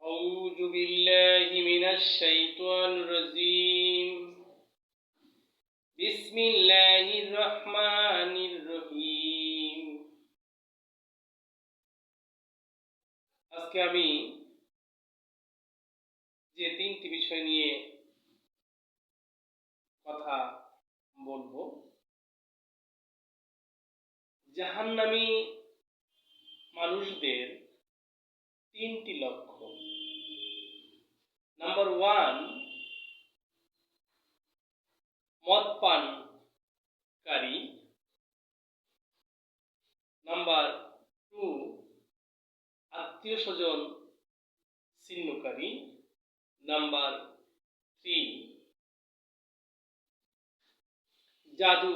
أعوذ بالله من الشيطان الرجيم بسم الله الرحمن الرحيم আজকে আমি যে তিনটি বিষয় নিয়ে কথা বলবো, জাহান্নামী মানুষদের তিনটি লক্ষণ। নাম্বার 1, মদ পানকারী। নাম্বার 2, আত্মীয় স্বজন ছিন্নকারী। নাম্বার 3, জাদু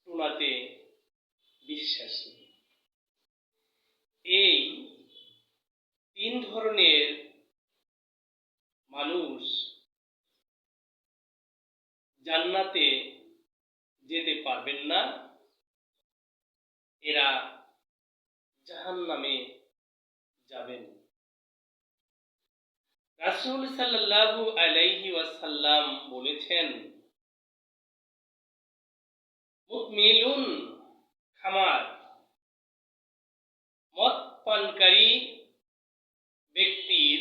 টোনাতে বিশ্বাসী। এই তিন ধরনের মানুষ জান্নাতে যেতে পারবেন না, এরা জাহান্নামে যাবেন। রাসূল সাল্লাল্লাহু আলাইহি ওয়াসাল্লাম বলেছেন, মুকমিলুন খামার, মদ পানকারী ব্যক্তির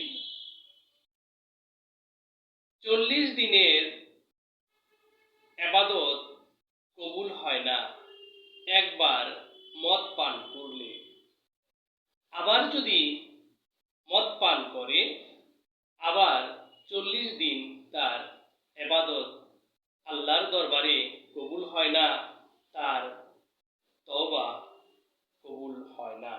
40 দিনের ইবাদত কবুল হয় না একবার মদ পান করলে। আবার যদি মদ পান করে, আবার 40 দিন তার ইবাদত আল্লাহর দরবারে কবুল হয় না, তার তওবা কবুল হয় না।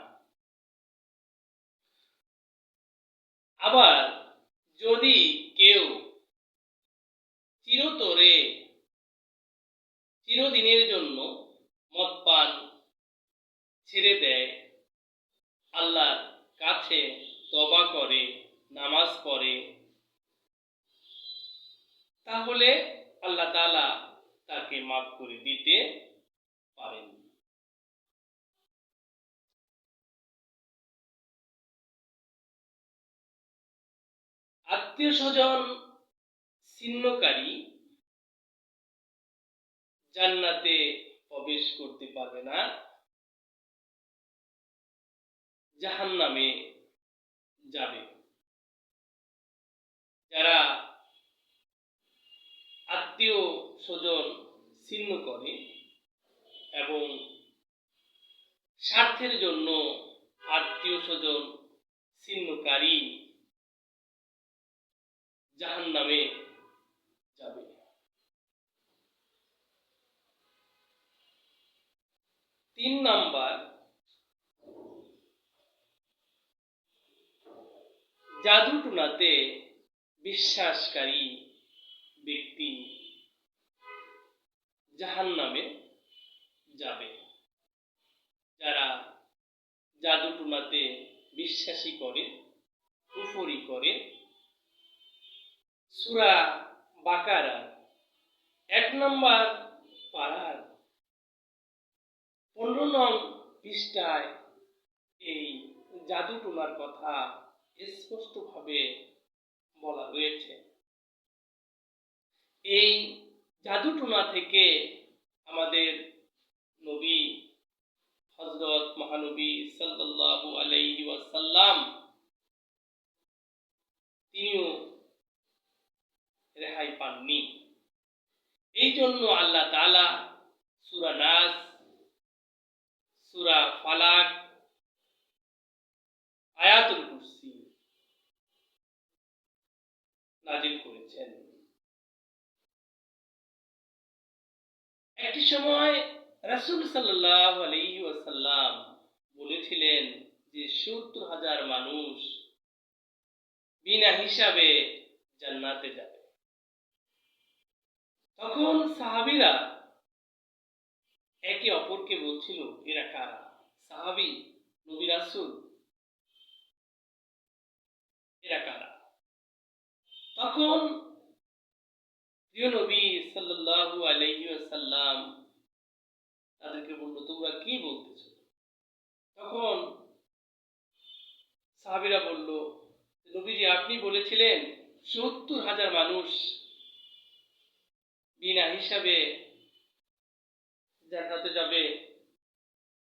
আবার যদি কেউ চিরদিনের জন্য মদ পান ছেড়ে দেয়, আল্লাহর কাছে তওবা করে, নামাজ পড়ে, তাহলে আল্লাহ তাআলা তাকে মাফ করে দিতে পারেন। আত্মীয় স্বজন ছিন্নকারী জান্নাতে প্রবেশ করতে পারবে না, জাহান্নামে যাবে। যারা আত্মীয় স্বজন ছিন্ন করে এবং স্বার্থের জন্য আত্মীয় স্বজন ছিন্নকারী জাহান্নামে যাবে। 3 নাম্বার, জাদু টোনাতে বিশ্বাসকারী ব্যক্তি জাহান্নামে যাবে। যারা জাদু টোনাতে বিশ্বাসী করে, কুফরি করে, সূরা বাকারা 1 নম্বর পারার 15 নং পৃষ্ঠায় এই জাদু টোনার কথা স্পষ্টভাবে বলা হয়েছে। এই জাদু টোনা থেকে আমাদের নবী হযরত মহানবী সাল্লাল্লাহু আলাইহি ওয়াসাল্লাম তিনিও রেহাই পাননি। এই জন্য আল্লাহ তাআলা সূরা নাস, সূরা ফালাক, আয়াতুল কুরসি নাযিল করেছেন। একটি সময় রাসূল সাল্লাল্লাহু আলাইহি ওয়াসাল্লাম বলেছিলেন যে 70,000 মানুষ বিনা হিসাবে জান্নাতে যাবে। তখন সাহাবীরা একে অপরকে বলছিল, এরা কারা? সাহাবী, নবী, রাসূল, এরা কারা? তখন প্রিয় নবী সাল্লাল্লাহু আলাইহি ওয়াসাল্লাম তাদেরকে বলল, তোমরা কি বলতেছো? তখন সাহাবীরা বলল, নবীজি আপনি বলেছিলেন ৭০,০০০ মানুষ বিনা হিসাবে জান্নাতে যাবে,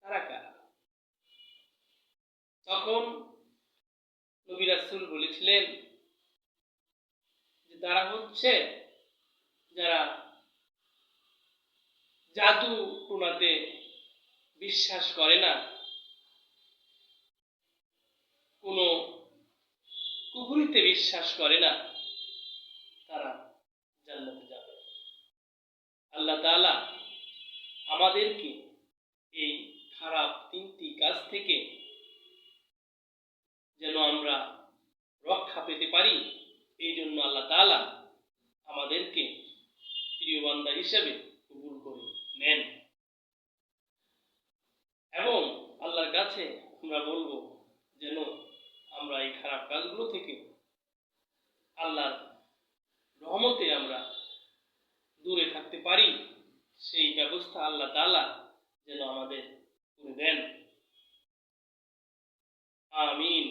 তারা কারা? তখন নবী রাসূল বলেছিলেন যে তারা হচ্ছে যারা জাদু টোনাতে বিশ্বাস করে না, কোনো কুফরিতে বিশ্বাস করে না, তারা জান্নাতে যাবে। আল্লাহ তাআলা আমাদেরকে এই খারাপ ৩টি কাজ থেকে যেন আমরা রক্ষা পেতে পারি, এই জন্য আল্লাহ তাআলা আমাদেরকে প্রিয় বান্দা হিসেবে কবুল করে নেন। এবং আল্লাহর কাছে আমরা বলবো যেন আমরা এই খারাপ কাজগুলো থেকে আল্লাহর রহমতে আমরা দূরে থাকতে পারি, সেই ব্যবস্থা আল্লাহ তাআলা যেন আমাদের করে দেন। আমিন।